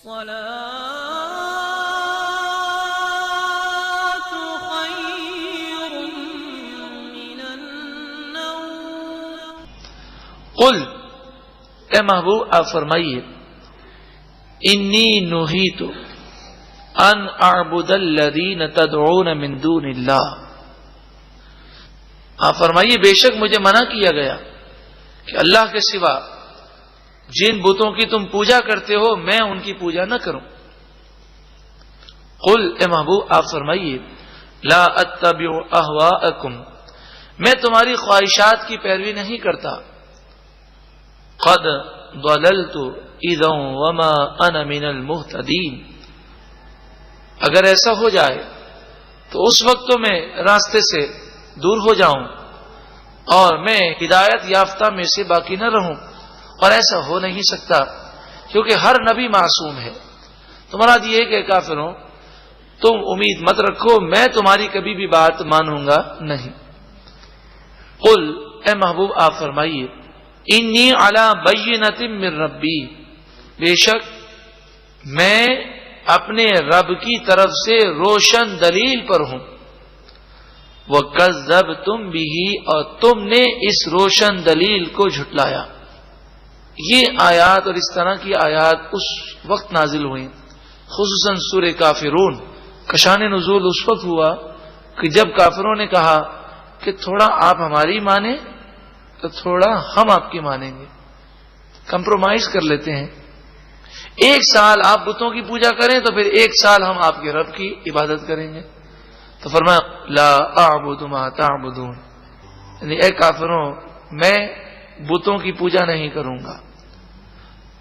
الصلاة خير من النوم۔ قل، اے محبوب آپ فرمائیے، انی نہیت ان اعبد الذین تدعون من دون اللہ، آپ فرمائیے بے شک مجھے منع کیا گیا کہ اللہ کے سوا جن بتوں کی تم پوجا کرتے ہو میں ان کی پوجا نہ کروں۔ قل، اے محبوب آپ فرمائیے، لا اتبع اہواءکم، میں تمہاری خواہشات کی پیروی نہیں کرتا، قد ضللت اذا وما انا من المہتدین، اگر ایسا ہو جائے تو اس وقت تو میں راستے سے دور ہو جاؤں اور میں ہدایت یافتہ میں سے باقی نہ رہوں، اور ایسا ہو نہیں سکتا کیونکہ ہر نبی معصوم ہے۔ تمہارا یہ کہ کافروں تم امید مت رکھو میں تمہاری کبھی بھی بات مانوں گا نہیں۔ قل، اے محبوب آپ فرمائیے، انی علی بینۃ من ربی، بے شک میں اپنے رب کی طرف سے روشن دلیل پر ہوں، وَكَذَّبْتُمْ بِهِ، اور تم نے اس روشن دلیل کو جھٹلایا۔ یہ آیات اور اس طرح کی آیات اس وقت نازل ہوئی، خصوصاً سورہ کافرون کا شان نزول اس وقت ہوا کہ جب کافروں نے کہا کہ تھوڑا آپ ہماری مانیں تو تھوڑا ہم آپ کی مانیں گے، کمپرومائز کر لیتے ہیں، ایک سال آپ بتوں کی پوجا کریں تو پھر ایک سال ہم آپ کے رب کی عبادت کریں گے۔ تو فرمایا لا اعبد ما تعبدون، یعنی اے کافروں میں بتوں کی پوجا نہیں کروں گا،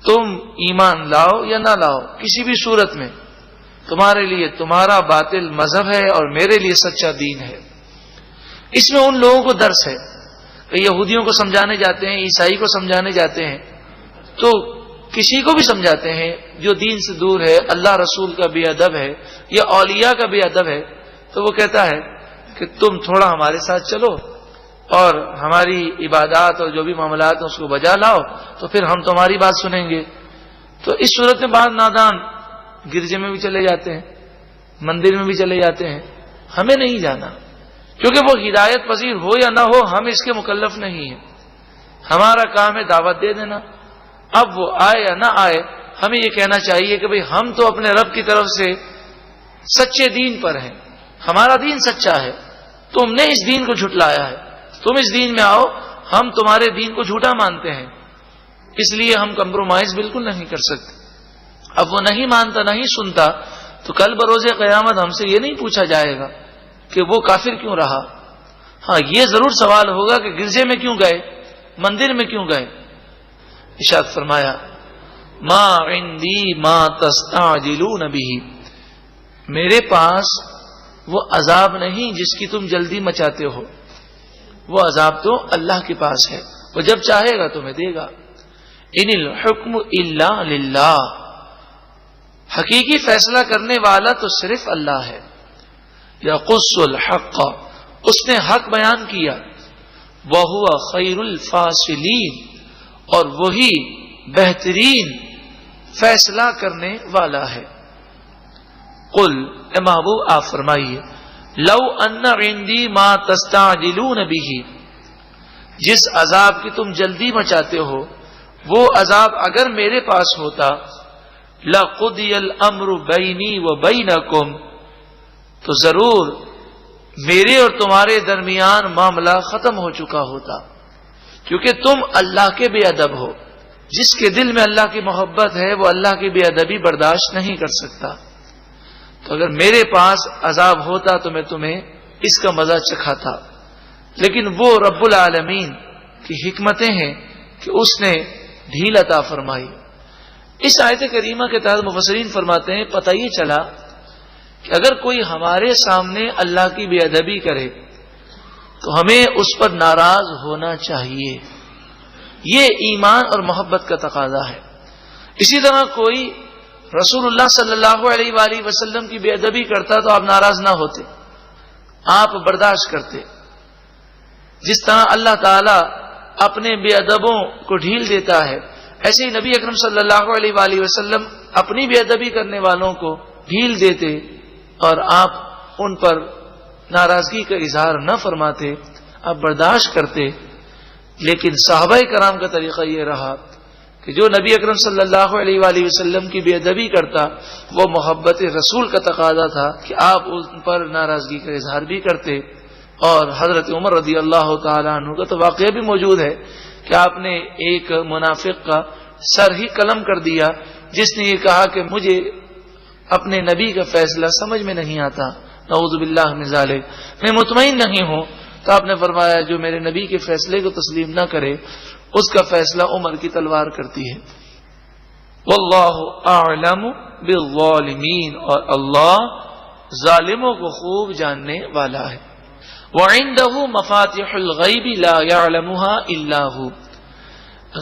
تم ایمان لاؤ یا نہ لاؤ کسی بھی صورت میں تمہارے لیے تمہارا باطل مذہب ہے اور میرے لیے سچا دین ہے۔ اس میں ان لوگوں کو درس ہے کہ یہودیوں کو سمجھانے جاتے ہیں، عیسائی کو سمجھانے جاتے ہیں، تو کسی کو بھی سمجھاتے ہیں جو دین سے دور ہے، اللہ رسول کا بے ادب ہے یا اولیاء کا بے ادب ہے، تو وہ کہتا ہے کہ تم تھوڑا ہمارے ساتھ چلو اور ہماری عبادات اور جو بھی معاملات ہیں اس کو بجا لاؤ تو پھر ہم تمہاری بات سنیں گے۔ تو اس صورت میں بعض نادان گرجے میں بھی چلے جاتے ہیں، مندر میں بھی چلے جاتے ہیں، ہمیں نہیں جانا کیونکہ وہ ہدایت پذیر ہو یا نہ ہو ہم اس کے مکلف نہیں ہیں، ہمارا کام ہے دعوت دے دینا، اب وہ آئے یا نہ آئے ہمیں یہ کہنا چاہیے کہ بھئی ہم تو اپنے رب کی طرف سے سچے دین پر ہیں، ہمارا دین سچا ہے، تم نے اس دین کو جھٹلایا ہے، تم اس دین میں آؤ، ہم تمہارے دین کو جھوٹا مانتے ہیں، اس لیے ہم کمپرومائز بالکل نہیں کر سکتے۔ اب وہ نہیں مانتا نہیں سنتا تو کل بروز قیامت ہم سے یہ نہیں پوچھا جائے گا کہ وہ کافر کیوں رہا، ہاں یہ ضرور سوال ہوگا کہ گرجے میں کیوں گئے، مندر میں کیوں گئے۔ ارشاد فرمایا ما عندی ما تستعجلون بہ، میرے پاس وہ عذاب نہیں جس کی تم جلدی مچاتے ہو، وہ عذاب تو اللہ کے پاس ہے، وہ جب چاہے گا تمہیں دے گا۔ ان الحکم الا للہ، حقیقی فیصلہ کرنے والا تو صرف اللہ ہے۔ یقص الحق، اس نے حق بیان کیا، وہو خیر الفاصلین، اور وہی بہترین فیصلہ کرنے والا ہے۔ قل، اے محبوب آپ فرمائیے، لو ان عندی ما تستعجلون بہ، جس عذاب کی تم جلدی مچاتے ہو وہ عذاب اگر میرے پاس ہوتا، لقضی الامر بینی وبینکم، تو ضرور میرے اور تمہارے درمیان معاملہ ختم ہو چکا ہوتا، کیونکہ تم اللہ کے بے ادب ہو، جس کے دل میں اللہ کی محبت ہے وہ اللہ کی بے ادبی برداشت نہیں کر سکتا، تو اگر میرے پاس عذاب ہوتا تو میں تمہیں اس کا مزہ چکھاتا، لیکن وہ رب العالمین کی حکمتیں ہیں کہ اس نے ڈھیل عطا فرمائی۔ اس آیت کریمہ کے تحت مفسرین فرماتے ہیں پتہ یہ چلا کہ اگر کوئی ہمارے سامنے اللہ کی بے ادبی کرے تو ہمیں اس پر ناراض ہونا چاہیے، یہ ایمان اور محبت کا تقاضا ہے۔ اسی طرح کوئی رسول اللہ صلی اللہ علیہ وآلہ وسلم کی بے ادبی کرتا تو آپ ناراض نہ ہوتے، آپ برداشت کرتے، جس طرح اللہ تعالی اپنے بے ادبوں کو ڈھیل دیتا ہے، ایسے ہی نبی اکرم صلی اللہ علیہ وآلہ وسلم اپنی بے ادبی کرنے والوں کو ڈھیل دیتے اور آپ ان پر ناراضگی کا اظہار نہ فرماتے، آپ برداشت کرتے. لیکن صحابہ کرام کا طریقہ یہ رہا کہ جو نبی اکرم صلی اللہ علیہ وآلہ وسلم کی بے ادبی کرتا وہ محبت رسول کا تقاضا تھا کہ آپ ان پر ناراضگی کا اظہار بھی کرتے. اور حضرت عمر رضی اللہ تعالیٰ عنہ کا تو واقعہ بھی موجود ہے کہ آپ نے ایک منافق کا سر ہی قلم کر دیا جس نے یہ کہا کہ مجھے اپنے نبی کا فیصلہ سمجھ میں نہیں آتا، نعوذ باللہ من ذالک، میں مطمئن نہیں ہوں. تو آپ نے فرمایا جو میرے نبی کے فیصلے کو تسلیم نہ کرے اس کا فیصلہ عمر کی تلوار کرتی ہے. واللہ اعلم بالظالمین، اور اللہ ظالموں کو خوب جاننے والا ہے. وعنده مفاتيح الغیب لا يعلمها الا هو،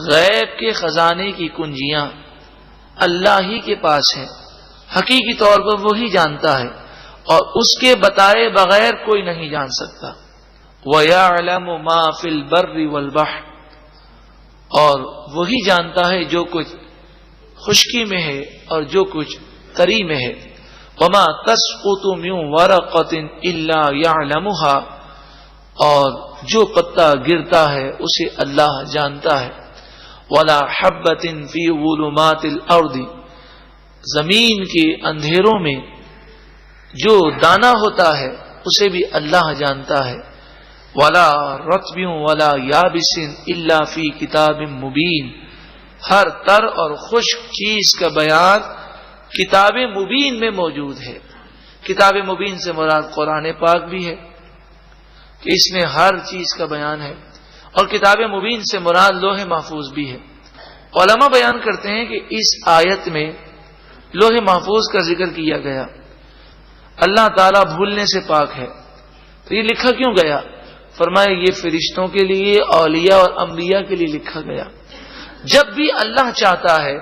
غیب کے خزانے کی کنجیاں اللہ ہی کے پاس ہیں، حقیقی طور پر وہی جانتا ہے اور اس کے بتائے بغیر کوئی نہیں جان سکتا. وَيَعْلَمُ مَا فِي الْبَرِّ وَالْبَحْرِ، اور وہی جانتا ہے جو کچھ خشکی میں ہے اور جو کچھ تری میں ہے. وَمَا تَسْقُطُ مِن وَرَقَةٍ إِلَّا يَعْلَمُهَا، اور جو پتا گرتا ہے اسے اللہ جانتا ہے. وَلَا حَبَّةٍ فِي ظُلُمَاتِ الْأَرْضِ، زمین کے اندھیروں میں جو دانہ ہوتا ہے اسے بھی اللہ جانتا ہے. وَلَا رَطْبٍ وَلَا يَابِسٍ إِلَّا فِي كِتَابٍ مُبِينٍ، ہر تر اور خشک چیز کا بیان کتاب مبین میں موجود ہے. کتاب مبین سے مراد قرآن پاک بھی ہے کہ اس میں ہر چیز کا بیان ہے، اور کتاب مبین سے مراد لوح محفوظ بھی ہے. علماء بیان کرتے ہیں کہ اس آیت میں لوح محفوظ کا ذکر کیا گیا. اللہ تعالیٰ بھولنے سے پاک ہے، تو یہ لکھا کیوں گیا؟ فرمایا یہ فرشتوں کے لیے، اولیاء اور انبیاء کے لیے لکھا گیا. جب بھی اللہ چاہتا ہے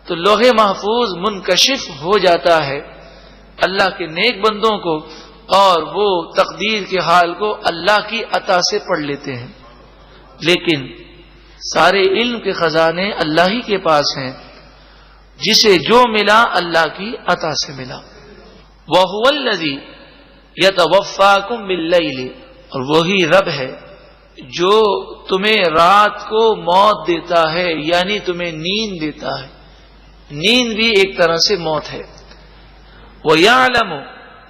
تو لوح محفوظ منکشف ہو جاتا ہے اللہ کے نیک بندوں کو، اور وہ تقدیر کے حال کو اللہ کی عطا سے پڑھ لیتے ہیں. لیکن سارے علم کے خزانے اللہ ہی کے پاس ہیں، جسے جو ملا اللہ کی عطا سے ملا. وَهُوَ الَّذِي يَتَوَفَّاكُم بِاللَّيْلِ، اور وہی رب ہے جو تمہیں رات کو موت دیتا ہے، یعنی تمہیں نیند دیتا ہے. نیند بھی ایک طرح سے موت ہے. وَيَعْلَمُ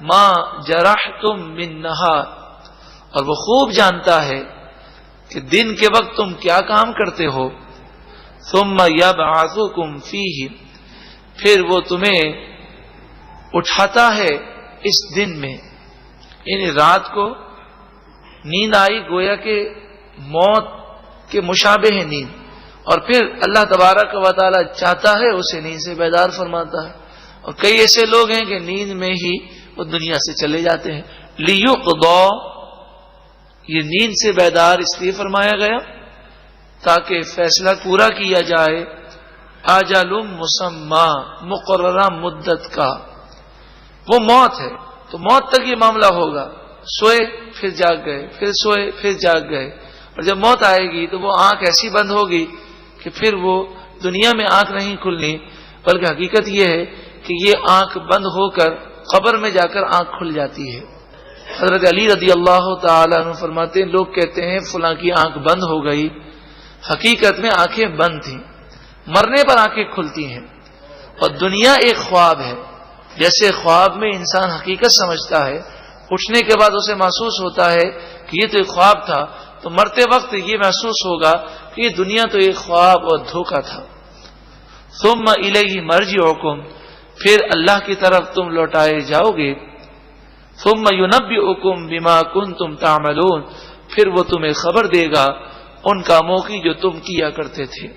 مَا جَرَحْتُم بِالنَّهَارِ، اور وہ خوب جانتا ہے کہ دن کے وقت تم کیا کام کرتے ہو. ثُمَّ يَبْعَثُكُم فِيهِ، پھر وہ تمہیں اٹھاتا ہے اس دن میں. یعنی رات کو نیند آئی، گویا کہ موت کے مشابہ ہے نیند، اور پھر اللہ تبارک و تعالی چاہتا ہے اسے نیند سے بیدار فرماتا ہے. اور کئی ایسے لوگ ہیں کہ نیند میں ہی وہ دنیا سے چلے جاتے ہیں. لیقضا، یہ نیند سے بیدار اس لیے فرمایا گیا تاکہ فیصلہ پورا کیا جائے. اجل مسمى، مقررہ مدت کا، وہ موت ہے تو موت تک یہ معاملہ ہوگا. سوئے پھر جاگ گئے، پھر سوئے پھر جاگ گئے، اور جب موت آئے گی تو وہ آنکھ ایسی بند ہوگی کہ پھر وہ دنیا میں آنکھ نہیں کھلنی، بلکہ حقیقت یہ ہے کہ یہ آنکھ بند ہو کر قبر میں جا کر آنکھ کھل جاتی ہے. حضرت علی رضی اللہ تعالیٰ عنہ فرماتے ہیں لوگ کہتے ہیں فلاں کی آنکھ بند ہو گئی، حقیقت میں آنکھیں بند تھیں، مرنے پر آنکھیں کھلتی ہیں. اور دنیا ایک خواب ہے، جیسے خواب میں انسان حقیقت سمجھتا ہے، اٹھنے کے بعد اسے محسوس ہوتا ہے کہ یہ تو ایک خواب تھا، تو مرتے وقت یہ محسوس ہوگا کہ یہ دنیا تو ایک خواب اور دھوکہ تھا. ثم الیہ مرجعکم، پھر اللہ کی طرف تم لوٹائے جاؤ گے. ثم ینبئکم بما کنتم تعملون، پھر وہ تمہیں خبر دے گا ان کاموں کی جو تم کیا کرتے تھے.